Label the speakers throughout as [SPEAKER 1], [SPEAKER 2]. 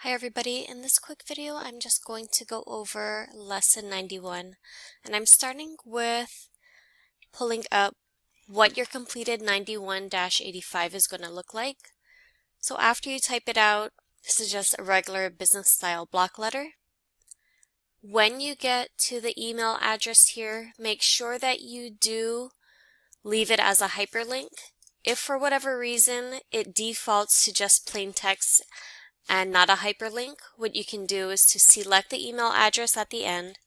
[SPEAKER 1] Hi everybody, in this quick video I'm just going to go over lesson 91 and I'm starting with pulling up what your completed 91-85 is going to look like. So after you type it out, this is just a regular business style block letter. When you get to the email address here, make sure that you do leave it as a hyperlink. If for whatever reason it defaults to just plain text and not a hyperlink, what you can do is to select the email address at the end.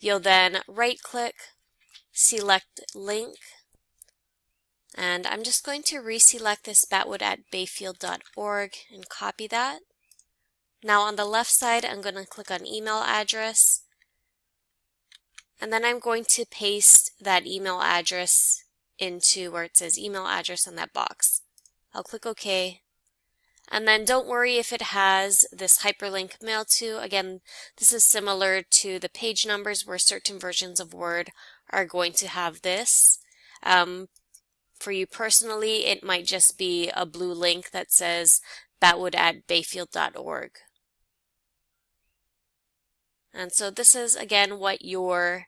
[SPEAKER 1] You'll then right click, select link, and I'm just going to reselect this batwood@bayfield.org and copy that. Now on the left side I'm going to click on email address, and then I'm going to paste that email address into where it says email address on that box. I'll click OK. And then don't worry if it has this hyperlink mail to. Again, this is similar to the page numbers where certain versions of Word are going to have this. For you personally, it might just be a blue link that says batwood@bayfield.org. And so this is again what your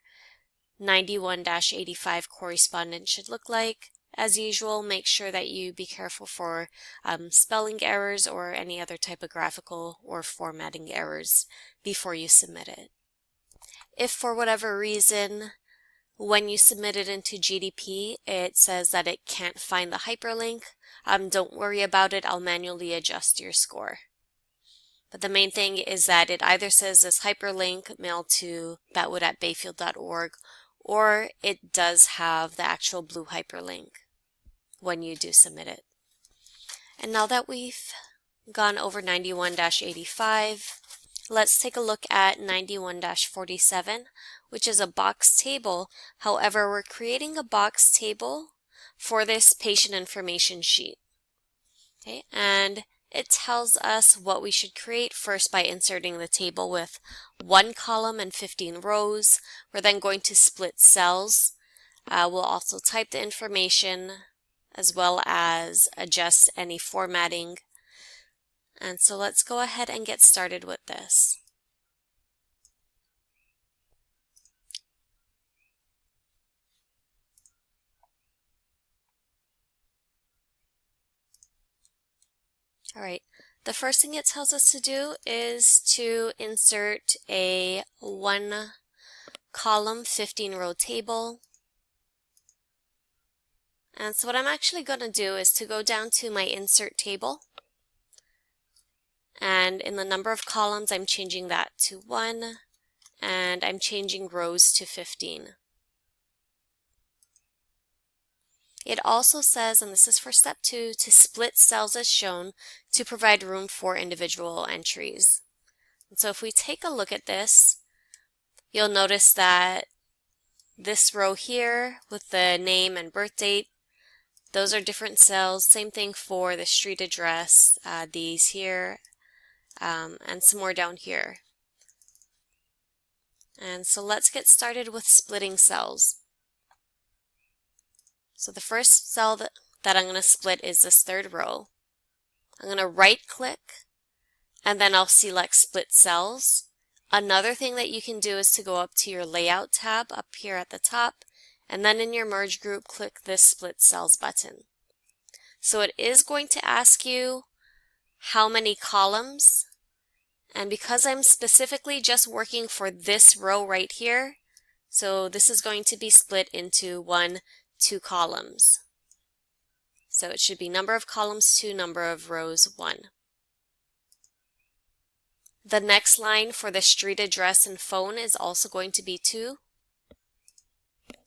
[SPEAKER 1] 91-85 correspondence should look like. As usual, make sure that you be careful for spelling errors or any other typographical or formatting errors before you submit it. If for whatever reason, when you submit it into GDP, it says that it can't find the hyperlink, don't worry about it. I'll manually adjust your score. But the main thing is that it either says this hyperlink mailed to batwood@bayfield.org, or it does have the actual blue hyperlink when you do submit it. And now that we've gone over 91-85, let's take a look at 91-47, which is a box table. However, we're creating a box table for this patient information sheet. Okay, and it tells us what we should create first by inserting the table with 1 column and 15 rows. We're then going to split cells. We'll also type the information as well as adjust any formatting. And so let's go ahead and get started with this. All right, the first thing it tells us to do is to insert a 1 column 15 row table. And so what I'm actually going to do is to go down to my insert table, and in the number of columns I'm changing that to 1, and I'm changing rows to 15. It also says, and this is for step 2, to split cells as shown to provide room for individual entries. And so if we take a look at this, you'll notice that this row here with the name and birth date, those are different cells. Same thing for the street address, these here, and some more down here. And so let's get started with splitting cells. So the first cell that I'm going to split is this third row. I'm going to right click and then I'll select split cells. Another thing that you can do is to go up to your layout tab up here at the top, and then in your merge group click this split cells button. So it is going to ask you how many columns, and because I'm specifically just working for this row right here, so this is going to be split into 2 columns. So it should be number of columns 2, number of rows 1. The next line for the street address and phone is also going to be 2.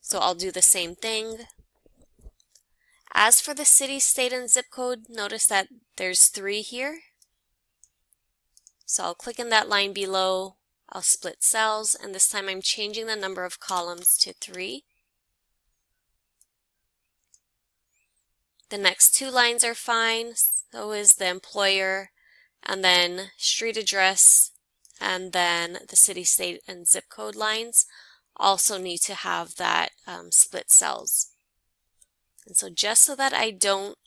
[SPEAKER 1] So I'll do the same thing. As for the city, state, and zip code, notice that there's 3 here. So I'll click in that line below, I'll split cells, and this time I'm changing the number of columns to 3. The next 2 lines are fine, so is the employer, and then street address, and then the city, state, and zip code lines also need to have that split cells. And so just so that I don't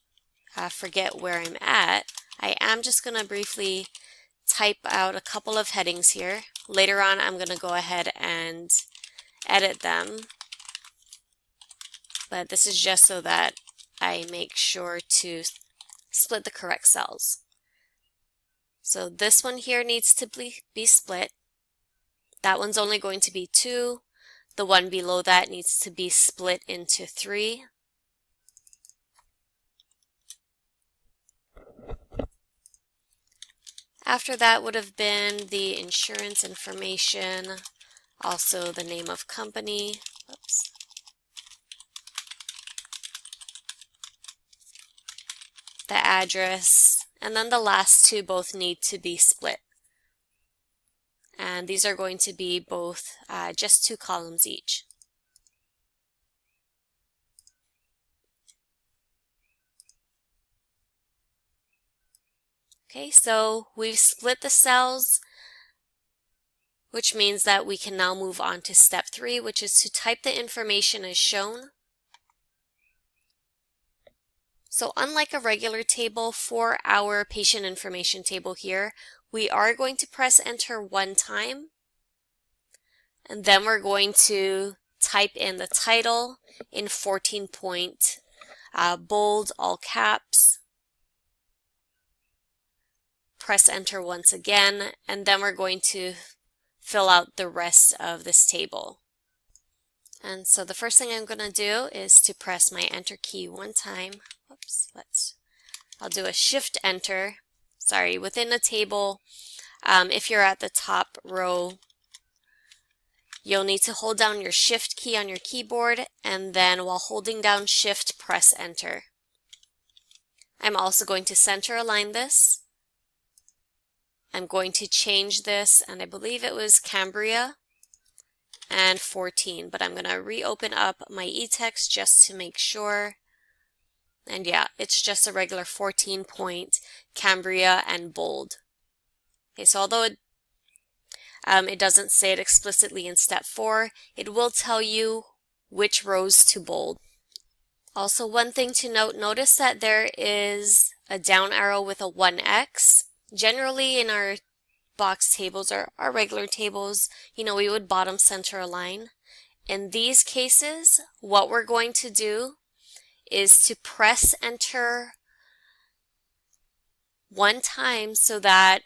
[SPEAKER 1] forget where I'm at, I am just going to briefly type out a couple of headings here. Later on, I'm going to go ahead and edit them. But this is just so that I make sure to split the correct cells. So this one here needs to be split. That one's only going to be 2. The one below that needs to be split into 3. After that would have been the insurance information, also the name of company, oops, the address, and then the last 2 both need to be split. And these are going to be both just 2 columns each. Okay, so we've split the cells, which means that we can now move on to step 3, which is to type the information as shown. So unlike a regular table, for our patient information table here, we are going to press enter 1 time, and then we're going to type in the title in 14-point bold, all caps. Press enter once again, and then we're going to fill out the rest of this table. And so the first thing I'm going to do is to press my enter key 1 time. Oops, I'll do a shift enter. Sorry, within a table, if you're at the top row, you'll need to hold down your shift key on your keyboard, and then while holding down shift, press enter. I'm also going to center align this. I'm going to change this, and I believe it was Cambria and 14, but I'm going to reopen up my eText just to make sure. And yeah, it's just a regular 14-point Cambria and bold. Okay, so although it doesn't say it explicitly in step 4, it will tell you which rows to bold. Also, one thing to note, notice that there is a down arrow with a 1x. Generally in our box tables or our regular tables, we would bottom center align. In these cases, what we're going to do is to press enter 1 time so that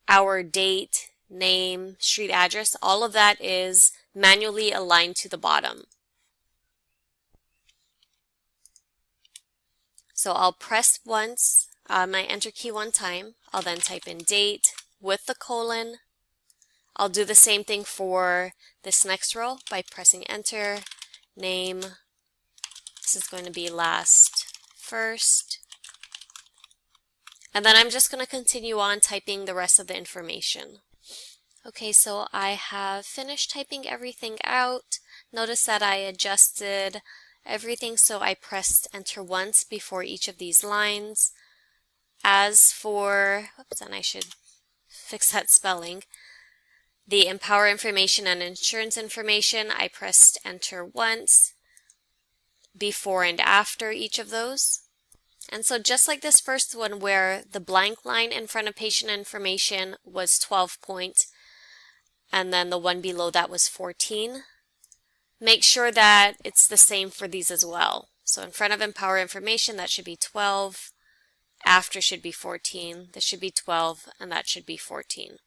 [SPEAKER 1] our date, name, street address, all of that is manually aligned to the bottom. So I'll press once, my enter key 1 time. I'll then type in date with the colon. I'll do the same thing for this next row by pressing enter, name. This is going to be last, first. And then I'm just going to continue on typing the rest of the information. Okay, so I have finished typing everything out. Notice that I adjusted everything, so I pressed enter once before each of these lines. As for, oops, and I should fix that spelling, the Empower information and insurance information, I pressed enter once before and after each of those. And so just like this first one where the blank line in front of patient information was 12 point, and then the one below that was 14, make sure that it's the same for these as well. So in front of Empower information, that should be 12. After should be 14, this should be 12, and that should be 14.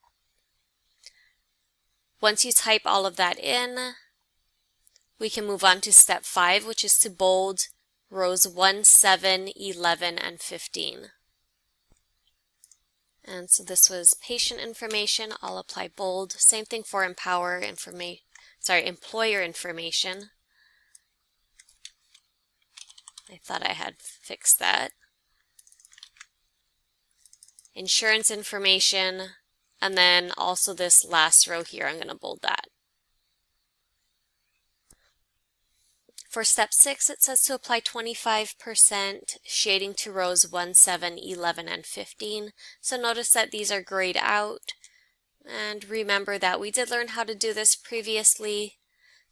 [SPEAKER 1] Once you type all of that in, we can move on to step 5, which is to bold rows 1, 7, 11, and 15. And so this was patient information. I'll apply bold. Same thing for employer information. I thought I had fixed that. Insurance information, and then also this last row here, I'm going to bold that. For step 6, it says to apply 25% shading to rows 1, 7, 11, and 15. So notice that these are grayed out. And remember that we did learn how to do this previously.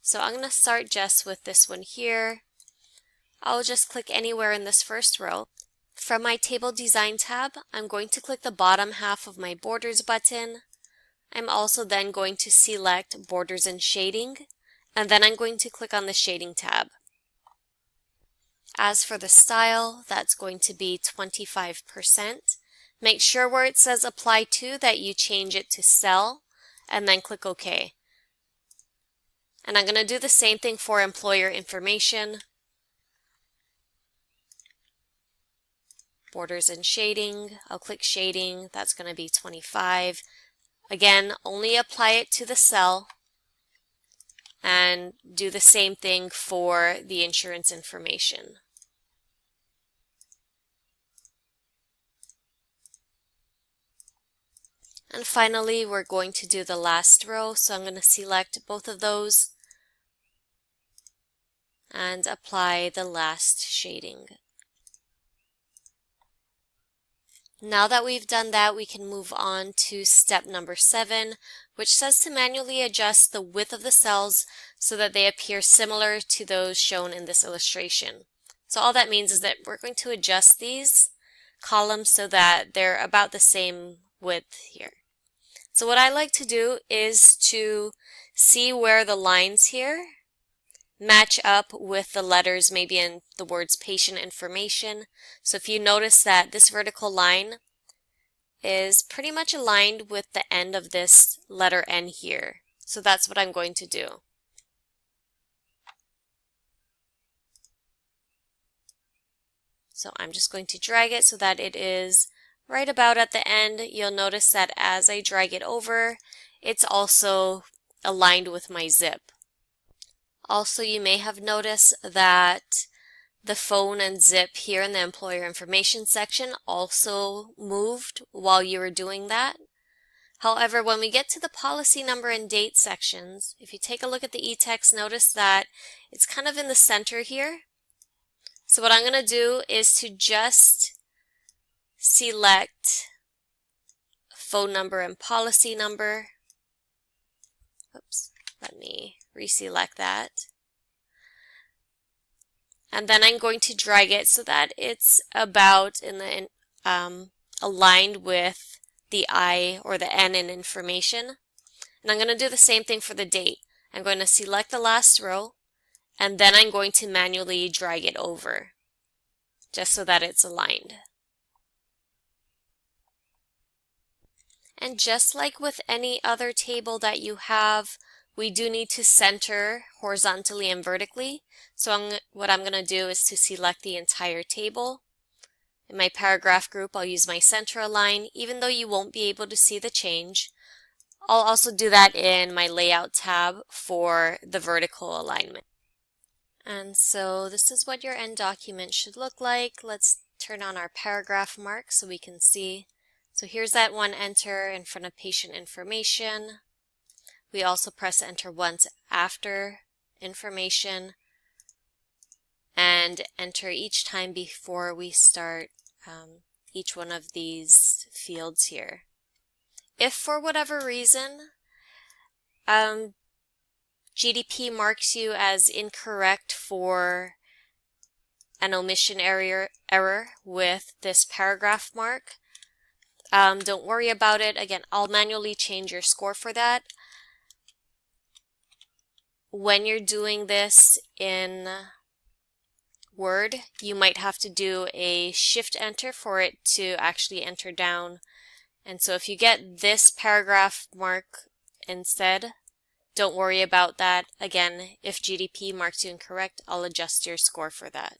[SPEAKER 1] So I'm going to start just with this one here. I'll just click anywhere in this first row. From my Table Design tab, I'm going to click the bottom half of my Borders button. I'm also then going to select Borders and Shading, and then I'm going to click on the Shading tab. As for the style, that's going to be 25%. Make sure where it says Apply To that you change it to Cell, and then click OK. And I'm going to do the same thing for employer information. Borders and Shading, I'll click Shading, that's going to be 25. Again, only apply it to the cell, and do the same thing for the insurance information. And finally, we're going to do the last row, so I'm going to select both of those and apply the last shading. Now that we've done that, we can move on to step number 7, which says to manually adjust the width of the cells so that they appear similar to those shown in this illustration. So all that means is that we're going to adjust these columns so that they're about the same width here. So what I like to do is to see where the lines here match up with the letters maybe in the words patient information. So if you notice that this vertical line is pretty much aligned with the end of this letter N here. So that's what I'm going to do. So I'm just going to drag it so that it is right about at the end. You'll notice that as I drag it over, it's also aligned with my zip. Also, you may have noticed that the phone and zip here in the employer information section also moved while you were doing that. However, when we get to the policy number and date sections, if you take a look at the e-text, notice that it's kind of in the center here. So what I'm going to do is to just select phone number and policy number. Oops, let me reselect that. And then I'm going to drag it so that it's about in the aligned with the I or the N in information. And I'm going to do the same thing for the date. I'm going to select the last row, and then I'm going to manually drag it over just so that it's aligned. And just like with any other table that you have, we do need to center horizontally and vertically. So what I'm going to do is to select the entire table. In my paragraph group, I'll use my center align, even though you won't be able to see the change. I'll also do that in my layout tab for the vertical alignment. And so this is what your end document should look like. Let's turn on our paragraph mark so we can see. So here's that one enter in front of patient information. We also press enter once after information and enter each time before we start each one of these fields here. If for whatever reason GDP marks you as incorrect for an omission error with this paragraph mark, don't worry about it. Again, I'll manually change your score for that. When you're doing this in Word, you might have to do a shift enter for it to actually enter down. And so if you get this paragraph mark instead, don't worry about that. Again, if GDP marks you incorrect, I'll adjust your score for that.